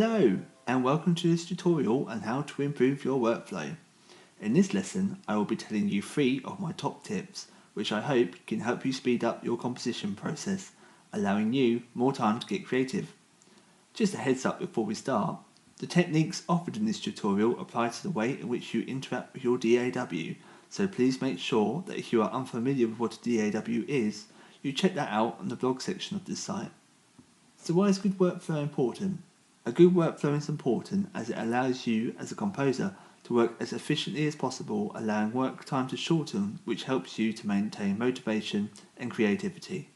Hello and welcome to this tutorial on how to improve your workflow. In this lesson I will be telling you 3 of my top tips which I hope can help you speed up your composition process, allowing you more time to get creative. Just a heads up before we start, the techniques offered in this tutorial apply to the way in which you interact with your DAW, so please make sure that if you are unfamiliar with what a DAW is, you check that out on the blog section of this site. So why is good workflow important? A good workflow is important as it allows you as a composer to work as efficiently as possible, allowing work time to shorten, which helps you to maintain motivation and creativity.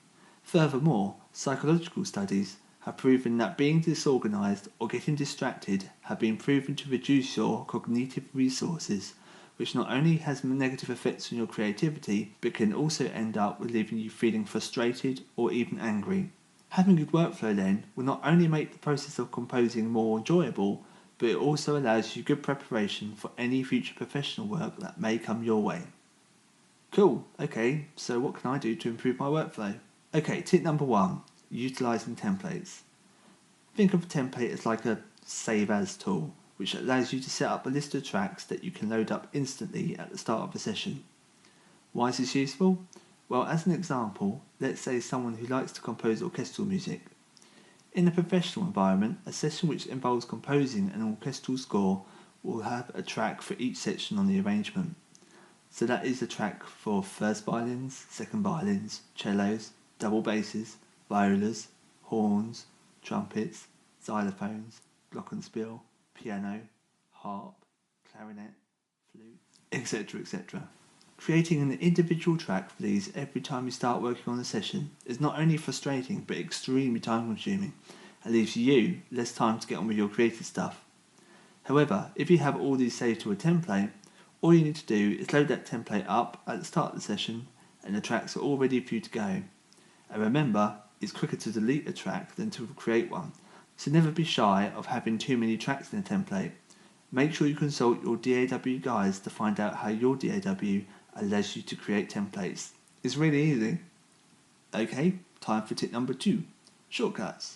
Furthermore, psychological studies have proven that being disorganized or getting distracted have been proven to reduce your cognitive resources, which not only has negative effects on your creativity, but can also end up with leaving you feeling frustrated or even angry. Having good workflow then will not only make the process of composing more enjoyable, but it also allows you good preparation for any future professional work that may come your way. Cool, okay, so what can I do to improve my workflow? Okay, tip number 1, utilising templates. Think of a template as like a save as tool, which allows you to set up a list of tracks that you can load up instantly at the start of a session. Why is this useful? Well, as an example, let's say someone who likes to compose orchestral music. In a professional environment, a session which involves composing an orchestral score will have a track for each section on the arrangement. So that is a track for first violins, second violins, cellos, double basses, violas, horns, trumpets, xylophones, glockenspiel, piano, harp, clarinet, flute, etc. etc. Creating an individual track for these every time you start working on a session is not only frustrating but extremely time consuming and leaves you less time to get on with your creative stuff. However, if you have all these saved to a template, all you need to do is load that template up at the start of the session and the tracks are all ready for you to go. And remember, it's quicker to delete a track than to create one, so never be shy of having too many tracks in a template. Make sure you consult your DAW guides to find out how your DAW allows you to create templates. It's really easy. Okay, time for tip number 2, shortcuts.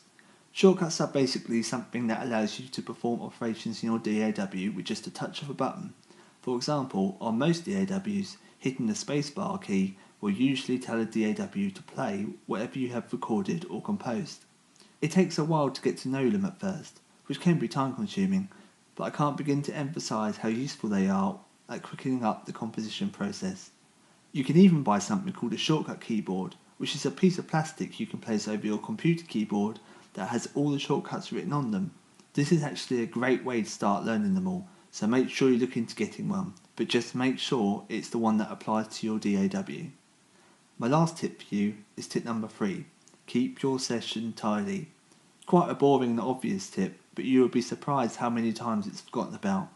Shortcuts are basically something that allows you to perform operations in your DAW with just a touch of a button. For example, on most DAWs, hitting the spacebar key will usually tell a DAW to play whatever you have recorded or composed. It takes a while to get to know them at first, which can be time consuming, but I can't begin to emphasise how useful they are at quickening up the composition process. You can even buy something called a shortcut keyboard, which is a piece of plastic you can place over your computer keyboard that has all the shortcuts written on them. This is actually a great way to start learning them all, so make sure you look into getting one, but just make sure it's the one that applies to your DAW. My last tip for you is tip number 3, keep your session tidy. Quite a boring and obvious tip, but you will be surprised how many times it's forgotten about.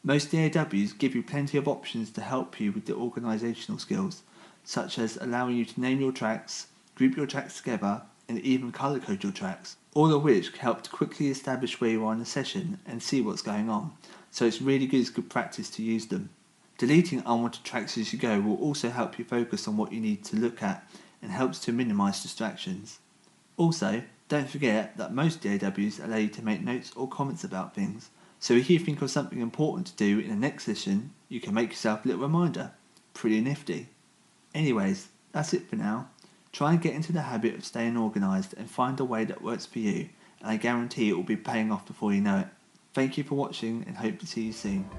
Most DAWs give you plenty of options to help you with the organisational skills, such as allowing you to name your tracks, group your tracks together, and even colour code your tracks, all of which help to quickly establish where you are in a session and see what's going on, so it's really good practice to use them. Deleting unwanted tracks as you go will also help you focus on what you need to look at and helps to minimise distractions. Also, don't forget that most DAWs allow you to make notes or comments about things, so if you think of something important to do in the next session, you can make yourself a little reminder. Pretty nifty. Anyways, that's it for now. Try and get into the habit of staying organised and find a way that works for you, and I guarantee it will be paying off before you know it. Thank you for watching and hope to see you soon.